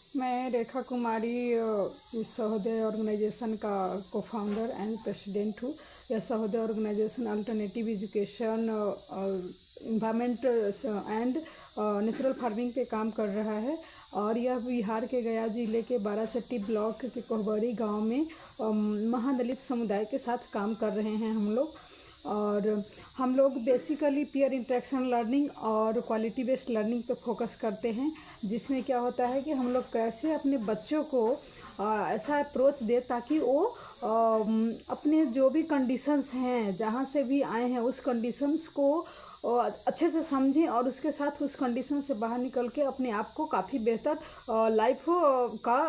मैं रेखा कुमारी इस सहोदय ऑर्गेनाइजेशन का को फाउंडर एंड प्रेसिडेंट हूँ। यह Sahoday organization alternative education, environment and natural farming पे काम कर रहा है और यह बिहार के गया जिले के बाराचट्टी ब्लॉक के कोहबरी गांव में महादलित समुदाय के साथ काम कर रहे हैं हम लोग। और हम लोग बेसिकली पीयर इंटरेक्शन लर्निंग और क्वालिटी बेस्ड लर्निंग पे फोकस करते हैं, जिसमें क्या होता है कि हम लोग कैसे अपने बच्चों को ऐसा अप्रोच दे ताकि वो अपने जो भी कंडीशंस हैं, जहाँ से भी आए हैं, उस कंडीशंस को अच्छे से समझें और उसके साथ उस कंडीशन से बाहर निकल के अपने आप को काफ़ी बेहतर लाइफ का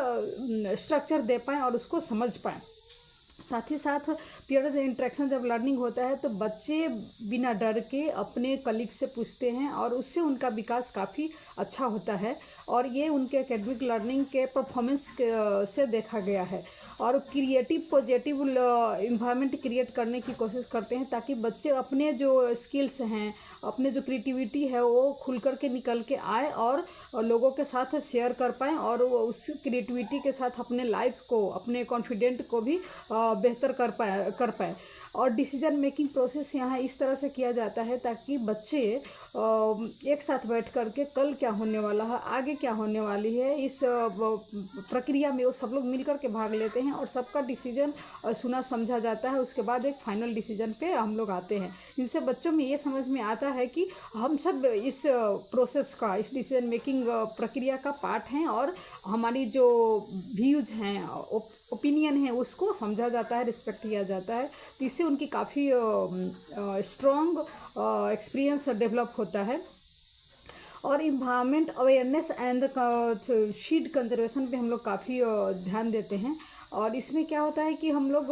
स्ट्रक्चर दे पाएँ और उसको समझ पाएँ। साथ ही साथ पीयर इंटरेक्शन जब लर्निंग होता है तो बच्चे बिना डर के अपने कलीग से पूछते हैं और उससे उनका विकास काफ़ी अच्छा होता है और ये उनके एकेडमिक लर्निंग के परफॉर्मेंस से देखा गया है। और क्रिएटिव पॉजिटिव इन्वायरमेंट क्रिएट करने की कोशिश करते हैं ताकि बच्चे अपने जो स्किल्स हैं, अपने जो क्रिएटिविटी है वो खुल कर के निकल के आए और लोगों के साथ शेयर कर पाएँ और उस क्रिएटिविटी के साथ अपने लाइफ को, अपने कॉन्फिडेंट को भी बेहतर कर पाए। और डिसीजन मेकिंग प्रोसेस यहाँ इस तरह से किया जाता है ताकि बच्चे एक साथ बैठ कर के कल क्या होने वाला है, आगे क्या होने वाली है, इस प्रक्रिया में वो सब लोग मिल कर के भाग लेते हैं और सबका डिसीजन सुना समझा जाता है। उसके बाद एक फाइनल डिसीजन पे हम लोग आते हैं। इनसे बच्चों में ये समझ में आता है कि हम सब इस प्रोसेस का, इस डिसीजन मेकिंग प्रक्रिया का पार्ट हैं और हमारी जो व्यूज़ हैं, ओपिनियन है, उसको समझा जाता है, रिस्पेक्ट किया जाता है। तो इससे उनकी काफ़ी स्ट्रॉन्ग एक्सपीरियंस डेवलप होता है। और environment awareness and seed conservation पे हम लोग काफ़ी ध्यान देते हैं। और इसमें क्या होता है कि हम लोग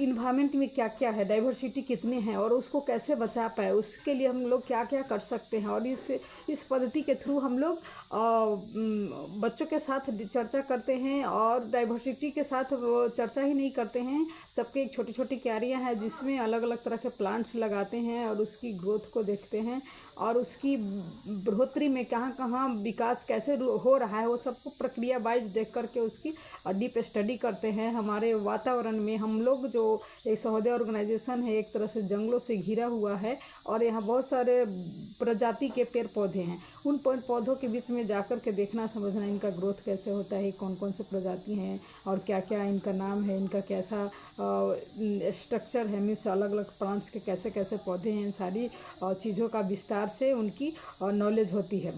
इन्वायरमेंट में क्या क्या है, डाइवर्सिटी कितने हैं और उसको कैसे बचा पाए, उसके लिए हम लोग क्या क्या कर सकते हैं। और इस पद्धति के थ्रू हम लोग बच्चों के साथ चर्चा करते हैं और डाइवर्सिटी के साथ वो चर्चा ही नहीं करते हैं, सबके एक छोटी छोटी क्यारियाँ हैं जिसमें अलग अलग तरह के प्लांट्स लगाते हैं और उसकी ग्रोथ को देखते हैं और उसकी बढ़ोतरी में कहाँ कहाँ विकास कैसे हो रहा है वो सबको प्रक्रिया वाइज देख करके उसकी डीप स्टडी करते हैं। हमारे वातावरण में हम लोग जो एक सहोदय ऑर्गेनाइजेशन है, एक तरह से जंगलों से घिरा हुआ है और यहाँ बहुत सारे प्रजाति के पेड़ पौधे हैं। उन पेड़ पौधों के बीच में जाकर के देखना समझना इनका ग्रोथ कैसे होता है, कौन कौन से प्रजाति हैं और क्या क्या इनका नाम है, इनका कैसा स्ट्रक्चर है, मीन्स अलग अलग प्लांट्स के कैसे कैसे पौधे हैं, इन सारी चीज़ों का विस्तार से उनकी नॉलेज होती है।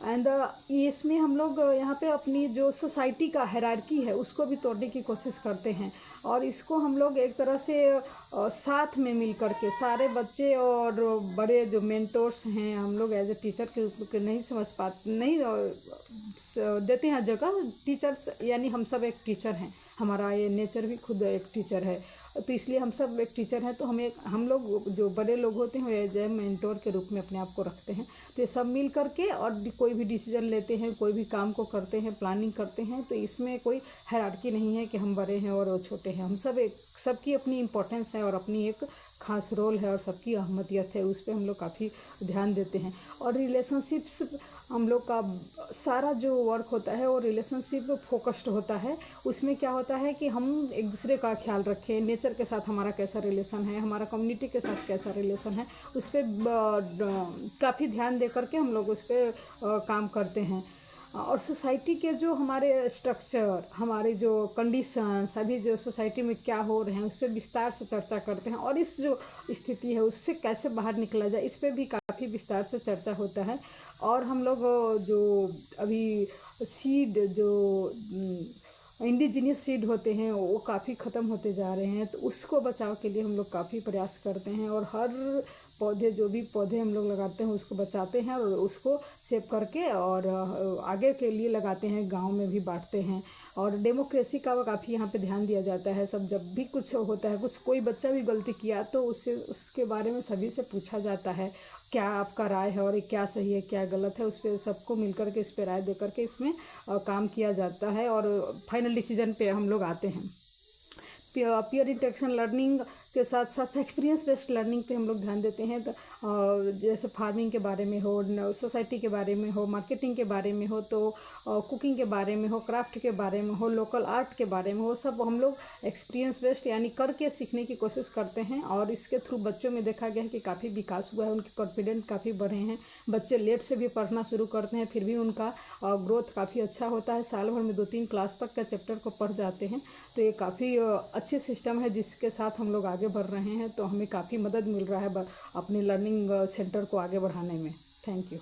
एंड इसमें हम लोग यहाँ पे अपनी जो सोसाइटी का हायरार्की है उसको भी तोड़ने की कोशिश करते हैं और इसको हम लोग एक तरह से साथ में मिल कर के सारे बच्चे और बड़े जो मेंटोर्स हैं, हम लोग एज ए टीचर के रूप में नहीं समझ पाते, नहीं देते हैं जगह। टीचर्स यानी हम सब एक टीचर हैं, हमारा ये नेचर भी खुद एक टीचर है, तो इसलिए हम सब एक टीचर हैं। तो हम लोग जो बड़े लोग होते हैं एज ए मेंटोर के रूप में अपने आप को रखते हैं। तो ये सब मिल करके और कोई भी डिसीजन लेते हैं, कोई भी काम को करते हैं, प्लानिंग करते हैं, तो इसमें कोई हायरार्की नहीं है कि हम बड़े हैं और वो छोटे हैं। हम सब एक, सबकी अपनी इम्पोर्टेंस है और अपनी एक खास रोल है और सबकी अहमियत है, उस पर हम लोग काफ़ी ध्यान देते हैं। और रिलेशनशिप्स हम लोग का सारा जो वर्क होता है वो रिलेशनशिप फोकस्ड होता है। उसमें क्या होता है कि हम एक दूसरे का ख्याल रखें, नेचर के साथ हमारा कैसा रिलेशन है, हमारा कम्युनिटी के साथ कैसा रिलेशन है, उस पर काफ़ी ध्यान दे करके हम लोग उस पर काम करते हैं। और सोसाइटी के जो हमारे स्ट्रक्चर, हमारे जो कंडीशंस, अभी जो सोसाइटी में क्या हो रहे हैं उस पर विस्तार से चर्चा करते हैं और इस जो स्थिति है उससे कैसे बाहर निकला जाए, इस पर भी काफ़ी विस्तार से चर्चा होता है। और हम लोग जो अभी सीड, जो इंडिजिनियस सीड होते हैं वो काफ़ी ख़त्म होते जा रहे हैं, तो उसको बचाव के लिए हम लोग काफ़ी प्रयास करते हैं और हर पौधे, जो भी पौधे हम लोग लगाते हैं उसको बचाते हैं और उसको सेव करके और आगे के लिए लगाते हैं, गांव में भी बांटते हैं। और डेमोक्रेसी का काफ़ी यहाँ पे ध्यान दिया जाता है। सब जब भी कुछ होता है, कुछ कोई बच्चा भी गलती किया तो उसके बारे में सभी से पूछा जाता है क्या आपका राय है और ये क्या सही है क्या गलत है, उस पर सबको मिल कर के इस पर राय दे करके इसमें काम किया जाता है और फाइनल डिसीजन पे हम लोग आते हैं। पीयर इंटरेक्शन लर्निंग के साथ साथ एक्सपीरियंस बेस्ड लर्निंग पे हम लोग ध्यान देते हैं। तो जैसे फार्मिंग के बारे में हो, सोसाइटी के बारे में हो, मार्केटिंग के बारे में हो, तो कुकिंग के बारे में हो, क्राफ्ट के बारे में हो, लोकल आर्ट के बारे में हो, सब हम लोग एक्सपीरियंस बेस्ड यानी करके सीखने की कोशिश करते हैं। और इसके थ्रू बच्चों में देखा गया है कि काफ़ी विकास हुआ है, उनके कॉन्फिडेंस काफ़ी बढ़े हैं। बच्चे लेट से भी पढ़ना शुरू करते हैं, फिर भी उनका ग्रोथ काफ़ी अच्छा होता है। साल भर में 2-3 क्लास तक का चैप्टर को पढ़ जाते हैं। तो ये काफ़ी अच्छे सिस्टम है जिसके साथ हम लोग आगे बढ़ रहे हैं। तो हमें काफ़ी मदद मिल रहा है अपने लर्निंग सेंटर को आगे बढ़ाने में। Thank you.